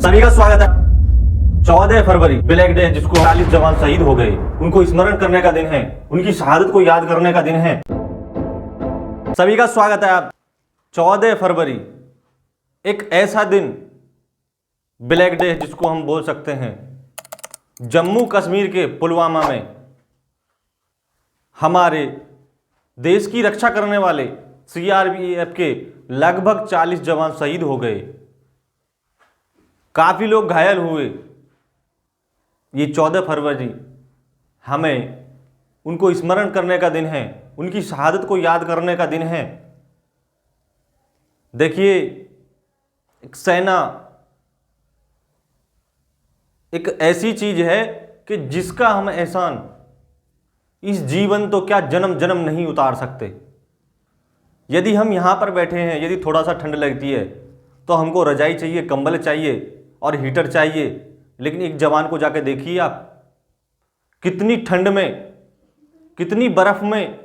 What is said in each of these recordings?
सभी का स्वागत है। 14 फरवरी ब्लैक डे, जिसको 40 जवान शहीद हो गए, उनको स्मरण करने का दिन है, उनकी शहादत को याद करने का दिन है। सभी का स्वागत है। आप 14 फरवरी एक ऐसा दिन, ब्लैक डे जिसको हम बोल सकते हैं, जम्मू कश्मीर के पुलवामा में हमारे देश की रक्षा करने वाले सीआरपीएफ के लगभग 40 जवान शहीद हो गए, काफी लोग घायल हुए। ये 14 फरवरी हमें उनको स्मरण करने का दिन है, उनकी शहादत को याद करने का दिन है। देखिए, एक सेना एक ऐसी चीज है कि जिसका हम एहसान इस जीवन तो क्या जन्म जन्म नहीं उतार सकते। यदि हम यहां पर बैठे हैं, यदि थोड़ा सा ठंड लगती है तो हमको रजाई चाहिए, कंबल चाहिए और हीटर चाहिए, लेकिन एक जवान को जाके देखिए आप, कितनी ठंड में, कितनी बर्फ में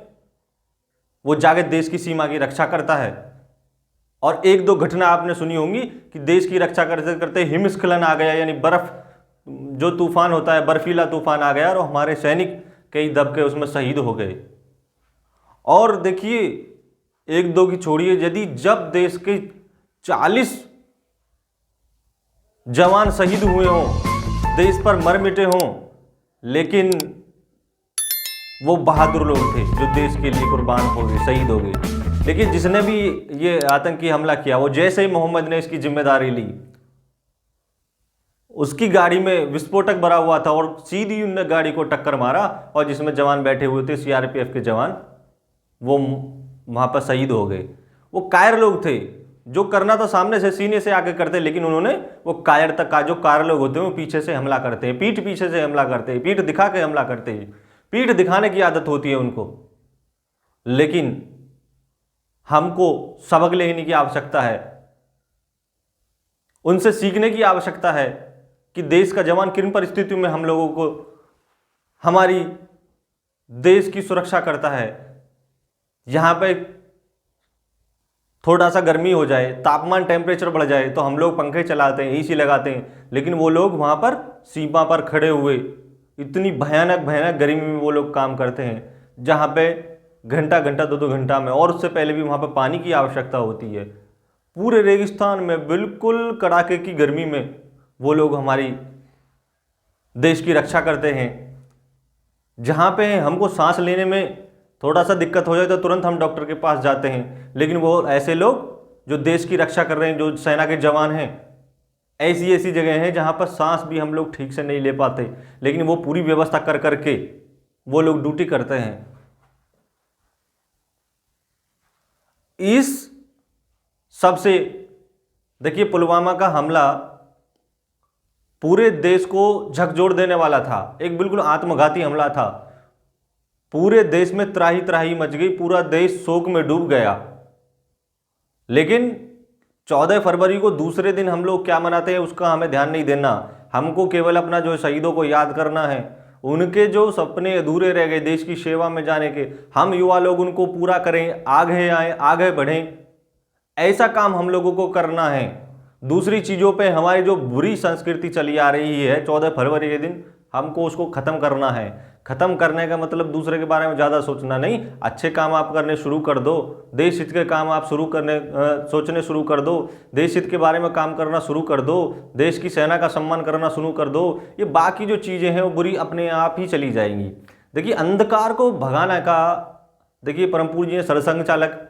वो जाके देश की सीमा की रक्षा करता है। और एक दो घटना आपने सुनी होंगी कि देश की रक्षा करते करते हिमस्खलन आ गया, यानी बर्फ जो तूफान होता है, बर्फीला तूफान आ गया और हमारे सैनिक कई दब के उसमें शहीद हो गए। और देखिए, एक दो की छोड़िए, यदि जब देश के 40 जवान शहीद हुए हों, देश पर मर मिटे हों, लेकिन वो बहादुर लोग थे जो देश के लिए कुर्बान हो गए, शहीद हो गए। लेकिन जिसने भी ये आतंकी हमला किया, वो जैसे ही मोहम्मद ने इसकी जिम्मेदारी ली, उसकी गाड़ी में विस्फोटक भरा हुआ था और सीधी उनने गाड़ी को टक्कर मारा, और जिसमें जवान बैठे हुए थे सीआरपीएफ के जवान, वो वहां पर शहीद हो गए। वो कायर लोग थे, जो करना था सामने से सीने से आगे करते, लेकिन उन्होंने वो कायर तक का, जो कायर लोग होते हैं वो पीछे से हमला करते हैं, पीठ पीछे से हमला करते हैं, पीठ दिखा के हमला करते हैं, पीठ दिखाने की आदत होती है उनको। लेकिन हमको सबक लेने की आवश्यकता है, उनसे सीखने की आवश्यकता है कि देश का जवान किन परिस्थितियों में हम लोगों को, हमारी देश की सुरक्षा करता है। यहां पे थोड़ा सा गर्मी हो जाए, तापमान टेम्परेचर बढ़ जाए तो हम लोग पंखे चलाते हैं, एसी लगाते हैं, लेकिन वो लोग वहां पर सीमा पर खड़े हुए इतनी भयानक भयानक गर्मी में वो लोग काम करते हैं, जहां पे घंटा घंटा दो दो घंटा में, और उससे पहले भी वहां पर पानी की आवश्यकता होती है। पूरे रेगिस्तान में बिल्कुल कड़ाके की गर्मी में वो लोग हमारी देश की रक्षा करते हैं। जहां पे हमको सांस लेने में थोड़ा सा दिक्कत हो जाए तो तुरंत हम डॉक्टर के पास जाते हैं, लेकिन वो ऐसे लोग जो देश की रक्षा कर रहे हैं, जो सेना के जवान हैं, ऐसी ऐसी जगह हैं जहां पर सांस भी हम लोग ठीक से नहीं ले पाते, लेकिन वो पूरी व्यवस्था कर करके वो लोग ड्यूटी करते हैं। इस सबसे देखिए, पुलवामा का हमला पूरे देश को झकझोर देने वाला था, एक बिल्कुल आत्मघाती हमला था। पूरे देश में त्राही त्राही मच गई, पूरा देश शोक में डूब गया। लेकिन 14 फरवरी को दूसरे दिन हम लोग क्या मनाते हैं उसका हमें ध्यान नहीं देना। हमको केवल अपना जो शहीदों को याद करना है, उनके जो सपने अधूरे रह गए देश की सेवा में जाने के, हम युवा लोग उनको पूरा करें, आगे आए, आगे बढ़ें, ऐसा काम हम लोगों को करना है। दूसरी चीज़ों पे हमारी जो बुरी संस्कृति चली आ रही है, 14 फरवरी के दिन हमको उसको ख़त्म करना है। ख़त्म करने का मतलब दूसरे के बारे में ज़्यादा सोचना नहीं, अच्छे काम आप करने शुरू कर दो, देश हित के काम आप सोचने शुरू कर दो, देश हित के बारे में काम करना शुरू कर दो, देश की सेना का सम्मान करना शुरू कर दो। ये बाकी जो चीज़ें हैं वो बुरी अपने आप ही चली जाएंगी। देखिए, अंधकार को भगाने का, देखिए परम पूज्य सरसंघ चालक,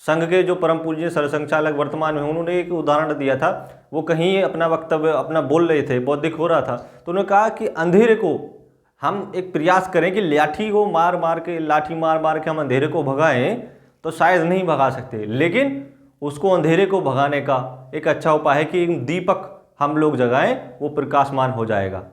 संघ के जो परम पूज्य सरसंघ चालक वर्तमान में, उन्होंने एक उदाहरण दिया था। वो कहीं अपना वक्तव्य अपना बोल रहे थे, बौद्धिक हो रहा था, तो उन्होंने कहा कि अंधेरे को हम एक प्रयास करें कि लाठी मार मार के हम अंधेरे को भगाएं, तो शायद नहीं भगा सकते, लेकिन उसको अंधेरे को भगाने का एक अच्छा उपाय है कि एक दीपक हम लोग जगाएं, वो प्रकाशमान हो जाएगा।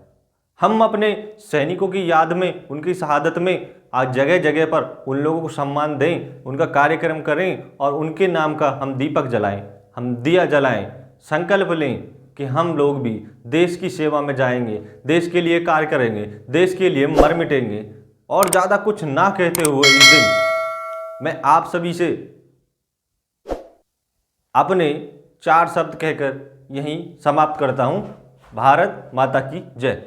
हम अपने सैनिकों की याद में, उनकी शहादत में आज जगह जगह पर उन लोगों को सम्मान दें, उनका कार्यक्रम करें और उनके नाम का हम दीपक जलाएं, हम दिया जलाएं, संकल्प लें कि हम लोग भी देश की सेवा में जाएंगे, देश के लिए कार्य करेंगे, देश के लिए मर मिटेंगे। और ज़्यादा कुछ ना कहते हुए इस दिन मैं आप सभी से अपने 4 शब्द कहकर यहीं समाप्त करता हूँ। भारत माता की जय।